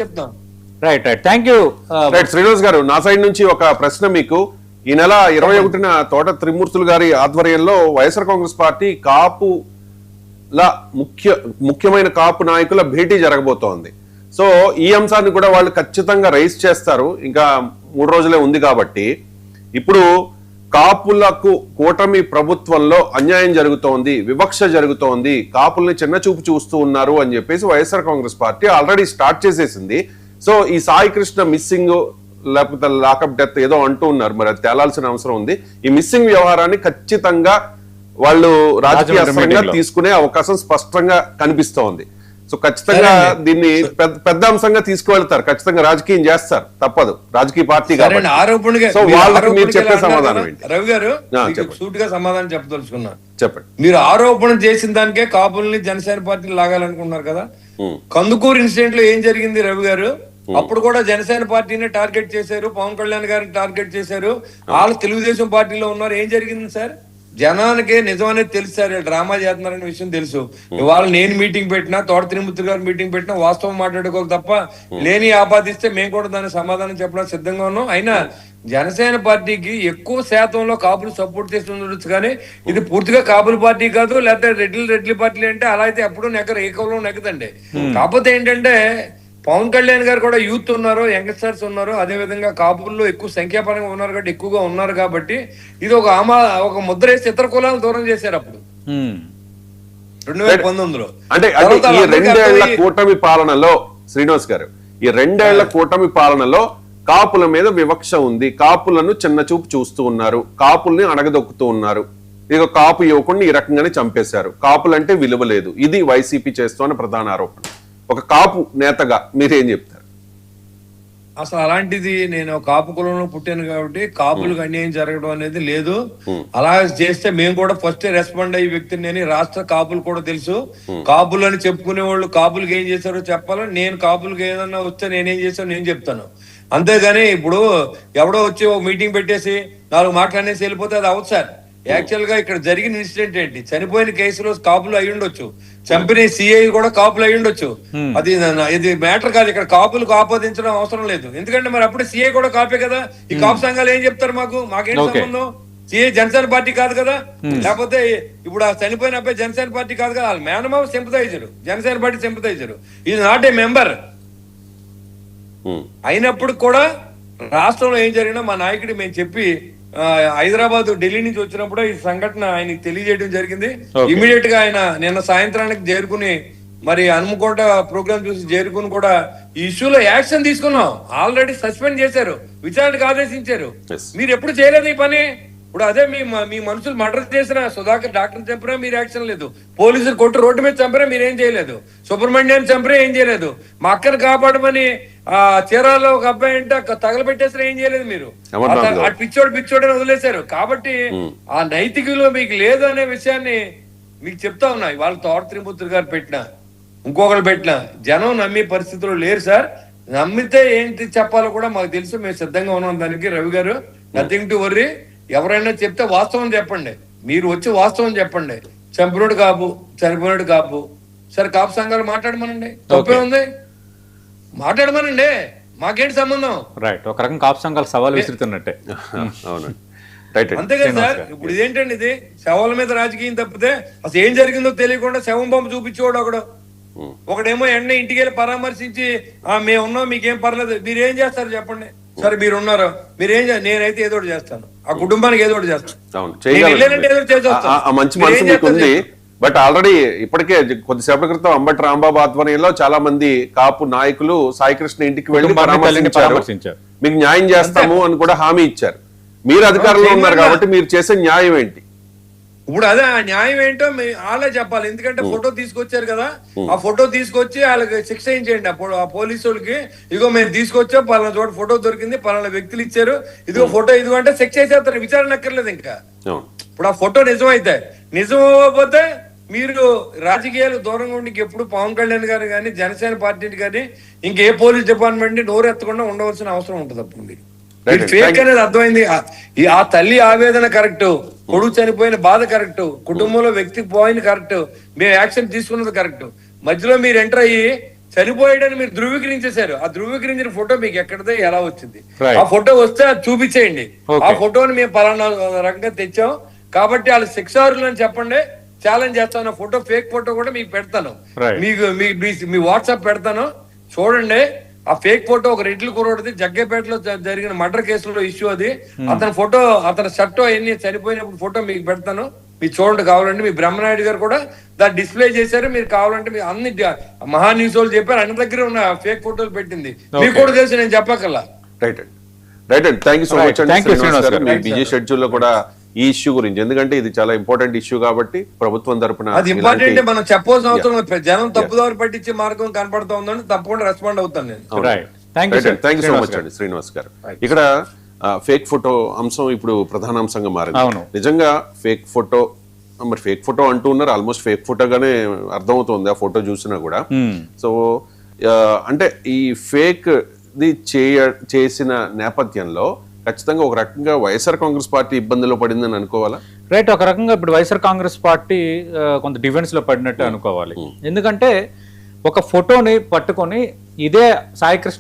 చెప్తాం. Right right thank you Srinivas గారు, నా సైడ్ నుంచి ఒక ప్రశ్న మీకు. ఈ నెల 21న తోట త్రిమూర్తులు గారి ఆధ్వర్యంలో వైఎస్ఆర్ కాంగ్రెస్ పార్టీ కాపుల ముఖ్యమైన కాపు నాయకుల భేటీ జరగబోతోంది. సో ఈ అంశాన్ని కూడా వాళ్ళు ఖచ్చితంగా రైజ్ చేస్తారు. ఇంకా 3 రోజులే ఉంది కాబట్టి ఇప్పుడు కాపులకు కూటమి ప్రభుత్వంలో అన్యాయం జరుగుతోంది, వివక్ష జరుగుతోంది, కాపుల్ని చిన్న చూపు చూస్తూ ఉన్నారు అని చెప్పేసి YSR Congress party already start చేసేసింది. సో ఈ సాయి కృష్ణ మిస్సింగ్ లేకపోతే లాకప్ డెత్ ఏదో అంటూ ఉన్నారు, మరి అది తేలాల్సిన అవసరం ఉంది. ఈ మిస్సింగ్ వ్యవహారాన్ని ఖచ్చితంగా వాళ్ళు రాజకీయ తీసుకునే అవకాశం స్పష్టంగా కనిపిస్తోంది. సో ఖచ్చితంగా దీన్ని పెద్ద అంశంగా తీసుకువెళ్తారు, ఖచ్చితంగా రాజకీయం చేస్తారు, తప్పదు, రాజకీయ పార్టీ కాబట్టి. సో వాళ్ళకి మీరు చెప్పే సమాధానం ఏంటి? రవి గారు సూట్ గా సమాధానం చెప్పదలుచుకున్నా. చెప్పండి. మీరు ఆరోపణ చేసిన దానికే కాపుల్ని జనసేన పార్టీ లాగాలనుకున్నారు కదా. కందుకూరు ఇన్సిడెంట్ లో ఏం జరిగింది రవి గారు? అప్పుడు కూడా జనసేన పార్టీని టార్గెట్ చేశారు, పవన్ కళ్యాణ్ గారిని టార్గెట్ చేశారు, వాళ్ళు తెలుగుదేశం పార్టీలో ఉన్నారు. ఏం జరిగింది సార్? జనానికి నిజం అనేది తెలుసు సార్, డ్రామా చేస్తున్నారనే విషయం తెలుసు. ఇవాళ నేను మీటింగ్ పెట్టినా, తోట త్రిమూర్తి గారు మీటింగ్ పెట్టినా వాస్తవం మాట్లాడుకోవాలి తప్ప లేని ఆపాదిస్తే మేము కూడా దానికి సమాధానం చెప్పడానికి సిద్ధంగా ఉన్నాం. అయినా జనసేన పార్టీకి ఎక్కువ శాతంలో కాపులు సపోర్ట్ చేసి ఉండొచ్చు, కానీ ఇది పూర్తిగా కాపుల పార్టీ కాదు. లేకపోతే రెడ్డి పార్టీలు అంటే అలా అయితే ఎప్పుడూ నెగ్గరు, ఏకంలో నెగ్గదండి. కాకపోతే ఏంటంటే పవన్ కళ్యాణ్ గారు కూడా యూత్ ఉన్నారు, యంగ్స్టర్స్ ఉన్నారు, అదే విధంగా కాపుల్లో ఎక్కువ సంఖ్యాపరంగా ఉన్నారు కాబట్టి ఎక్కువగా ఉన్నారు కాబట్టి ఇది ఒక ముద్ర వేసి ఇతర కులాలను దూరం చేశారు అప్పుడు 2019లో. అంటే ఈ 2 ఏళ్ల కూటమి పాలనలో శ్రీనివాస్ గారు, ఈ 2 ఏళ్ల కూటమి పాలనలో కాపుల మీద వివక్ష ఉంది, కాపులను చిన్న చూపు చూస్తూ ఉన్నారు, కాపుల్ని అణగదొక్కుతూ ఉన్నారు, ఇక కాపు యువకుడిని ఈ రకంగానే చంపేశారు, కాపులంటే విలువ లేదు, ఇది వైసీపీ చేస్తున్న ప్రధాన ఆరోపణ. ఒక కాపు నేతగా మీరేం చెప్తారు? అసలు అలాంటిది నేను కాపు కులంలో పుట్టాను కాబట్టి కాపులకు అన్యాయం జరగడం అనేది లేదు. అలా చేస్తే మేము కూడా ఫస్ట్ రెస్పాండ్ అయ్యే వ్యక్తిని నేను. రాష్ట్ర కాపులు కూడా తెలుసు, కాపులు అని చెప్పుకునే వాళ్ళు కాపులకు ఏం చేశారో చెప్పాలని. నేను కాపులకు ఏదన్నా వస్తే నేనేం చేశాను నేను చెప్తాను, అంతేగాని ఇప్పుడు ఎవడో వచ్చి ఒక మీటింగ్ పెట్టేసి 4 మాట్లాడేసి వెళ్ళిపోతే అది అవుట్ సార్. యాక్చువల్ గా ఇక్కడ జరిగిన ఇన్సిడెంట్ ఏంటి? చనిపోయిన కేసులో కాపులు అయి ఉండొచ్చు, చంపిన సిఐ కూడా కాపులు అయి ఉండొచ్చు. ఇది మ్యాటర్ కాదు, ఇక్కడ కాపులకు ఆపాదించడం అవసరం లేదు. ఎందుకంటే మరి అప్పుడే సిఐ కూడా కాపే కదా. ఈ కాపు సంఘాలు ఏం చెప్తారు? మాకేం సంబంధం? సిఐ జనసేన పార్టీ కాదు కదా, లేకపోతే ఇప్పుడు ఆ చనిపోయిన అబ్బాయి జనసేన పార్టీ కాదు కదా. వాళ్ళు మేనమావ సింపథైజరు, జనసేన పార్టీ సింపథైజరు, ఇది నాట్ ఏ మెంబర్. అయినప్పుడు కూడా రాష్ట్రంలో ఏం జరిగినా మా నాయకుడి మేము చెప్పి హైదరాబాద్ ఢిల్లీ నుంచి వచ్చినప్పుడు ఈ సంఘటన ఆయనకి తెలియజేయడం జరిగింది. ఇమీడియట్ గా ఆయన నిన్న సాయంత్రానికి చేరుకుని మరి హనుమకొండ ప్రోగ్రామ్ చూసి చేరుకుని కూడా ఈ ఇష్యూలో యాక్షన్ తీసుకున్నాం. ఆల్రెడీ సస్పెండ్ చేశారు, విచారణకు ఆదేశించారు. మీరు ఎప్పుడు చేయలేదు ఈ పని. ఇప్పుడు అదే మీ మనుషులు మర్డర్ చేసిన సుధాకర్ డాక్టర్ చంపినా మీరు యాక్షన్ లేదు, పోలీసులు కొట్టు రోడ్డు మీద చంపినా మీరేం చేయలేదు, సుబ్రహ్మణ్యాన్ని చంపినా ఏం చేయలేదు, మా అక్కను కాపాడమని చీరాల్లో ఒక అబ్బాయి అంటే తగలబెట్టేసినా ఏం చేయలేదు మీరు. పిచ్చోడు అని వదిలేశారు. కాబట్టి ఆ నైతిక విలువ మీకు లేదు అనే విషయాన్ని మీకు చెప్తా ఉన్నా. వాళ్ళ తోట త్రిమూర్తి గారు పెట్టినా ఇంకొకరు పెట్టినా జనం నమ్మే పరిస్థితుల్లో లేరు సార్. నమ్మితే ఏంటి చెప్పాలో కూడా మాకు తెలుసు, మేము సిద్ధంగా ఉన్నాం దానికి. రవి గారు, నథింగ్ టు వర్రీ. ఎవరైనా చెప్తే వాస్తవం చెప్పండి, మీరు వచ్చి వాస్తవం చెప్పండి. చంపినోడు కాపు, చనిపోయినోడు కాపు. సరే కాపు సంఘాలు మాట్లాడమనండి, తప్పే ఉంది, మాట్లాడమనండి, మాకేంటి సంబంధం? రైట్, ఒక రకం కాపు సంఘాలు సవాల్ విసురుతున్నట్టే. అంతే కదా సార్. ఇప్పుడు ఇదేంటండి, ఇది శవాల మీద రాజకీయం తప్పితే అసలు ఏం జరిగిందో తెలియకుండా శవం బొమ్మ చూపించేవాడు ఒకడేమో ఎండ ఇంటికి వెళ్ళి పరామర్శించి మేము ఉన్నాం మీకేం పర్లేదు, మీరేం చేస్తారు చెప్పండి. సరే మీరు ఉన్నారు, మీరేం నేనైతే ఏదో చేస్తాను, ఆ కుటుంబానికి ఏదో చేస్తాను. మంచి మనసు మీకుంది. బట్ ఆల్రెడీ ఇప్పటికే కొద్దిసేపటి క్రితం అంబటి రాంబాబు ఆధ్వర్యంలో చాలా మంది కాపు నాయకులు సాయికృష్ణ ఇంటికి వెళ్ళి పరామర్శించారు, మీకు న్యాయం చేస్తాము అని కూడా హామీ ఇచ్చారు. మీరు అధికారంలో ఉన్నారు కాబట్టి మీరు చేసే న్యాయం ఏంటి? ఇప్పుడు అదే ఆ న్యాయం ఏంటో వాళ్ళే చెప్పాలి. ఎందుకంటే ఫోటో తీసుకొచ్చారు కదా, ఆ ఫోటో తీసుకొచ్చి వాళ్ళకి శిక్ష చేయండి. అప్పుడు ఆ పోలీసు వాళ్ళకి ఇదిగో మేము తీసుకొచ్చాం, పలానా చోట ఫోటో దొరికింది, పలానా వ్యక్తులు ఇచ్చారు, ఇదిగో ఫోటో ఇదిగో అంటే శిక్ష చేసేస్తారు, విచారణ అక్కర్లేదు. ఇంకా ఇప్పుడు ఆ ఫోటో నిజమైతే, నిజం అవ్వకపోతే మీరు రాజకీయాలు దూరంగా ఉండి ఎప్పుడు పవన్ కళ్యాణ్ గారు కానీ జనసేన పార్టీని కానీ ఇంకే పోలీస్ డిపార్ట్మెంట్ నోరు ఎత్తకుండా ఉండవలసిన అవసరం ఉంటుంది. అప్పుడు ఫేక్ అనేది అర్థమైంది. ఆ తల్లి ఆవేదన కరెక్ట్, కొడుకు చనిపోయిన బాధ కరెక్ట్, కుటుంబంలో వ్యక్తి పోయింది కరెక్ట్, మేము యాక్షన్ తీసుకున్నది కరెక్ట్. మధ్యలో మీరు ఎంటర్ అయ్యి చనిపోయాడని మీరు ధృవీకరించేశారు. ఆ ధృవీకరించిన ఫోటో మీకు ఎక్కడితే ఎలా వచ్చింది? Right. ఆ ఫోటో వస్తే అది చూపించేయండి. Okay. ఆ ఫోటోని మేము పలానా రకంగా తెచ్చాం కాబట్టి వాళ్ళు శిక్షార్హులు అని చెప్పండి, ఛాలెంజ్ చేస్తాను. ఫోటో ఫేక్ ఫోటో కూడా మీకు పెడతాను, Right. మీకు మీ వాట్సాప్ పెడతాను చూడండి. ఆ ఫేక్ ఫోటో ఒక రెడ్లు కురవడిది జగ్గేపేటలో జరిగిన మర్డర్ కేసులో ఇష్యూ అది. అతని ఫోటో, అతని షర్ట్ అవన్నీ చనిపోయినప్పుడు ఫోటో మీకు పెడతాను, మీరు చూడండి. కావాలంటే మీ బ్రహ్మనాయుడు గారు కూడా దాన్ని డిస్ప్లే చేశారు. మీరు కావాలంటే మీరు అన్ని మహా న్యూస్ వాళ్ళు చెప్పారు, అన్ని దగ్గర ఉన్న ఫేక్ ఫోటోలు పెట్టింది మీకు కూడా తెలుసు, నేను చెప్పకల్లా. రైట్ అండి థ్యాంక్ యూ సో మచ్ అండి Thank you, శ్రీనివాస్ గారు. మీ Thanks, బిజీ sir. షెడ్యూల్ లో కూడా ఈ ఇష్యూ గురించి, ఎందుకంటే ఇది చాలా ఇంపార్టెంట్ ఇష్యూ కాబట్టి ప్రభుత్వం తరపున అది ఇంపార్టెంట్, ఇలాంటి- మనం చెప్పాల్సిన అవసరం లేదు. జనం తప్పుదారి పట్టించే మార్గం కనపడతా ఉందని తప్పకుండా రెస్పాండ్ అవుతాను నేను. Right, thank you thank you so much అండి శ్రీనివాస్ గారు. ఇక్కడ ఫేక్ ఫోటో అంశం ఇప్పుడు ప్రధాన అంశంగా మారింది. అవును. నిజంగా ఫేక్ ఫోటో, మరి ఫేక్ ఫోటో అంటూ ఉన్నారు, ఆల్మోస్ట్ ఫేక్ ఫోటోగానే అర్థమవుతుంది ఆ ఫోటో చూసినా కూడా. సో అంటే ఈ ఫేక్ ది చేసిన నేపథ్యంలో ఖచ్చితంగా ఒక రకంగా వైఎస్ఆర్ కాంగ్రెస్ పార్టీ ఇబ్బందిలో పడిందని అనుకోవాలా? రైట్, ఒక రకంగా ఇప్పుడు వైఎస్ఆర్ కాంగ్రెస్ పార్టీ కొంత డిఫెన్స్ లో పడినట్టు అనుకోవాలి. ఎందుకంటే ఒక ఫోటోని పట్టుకొని ఇదే సాయి కృష్ణ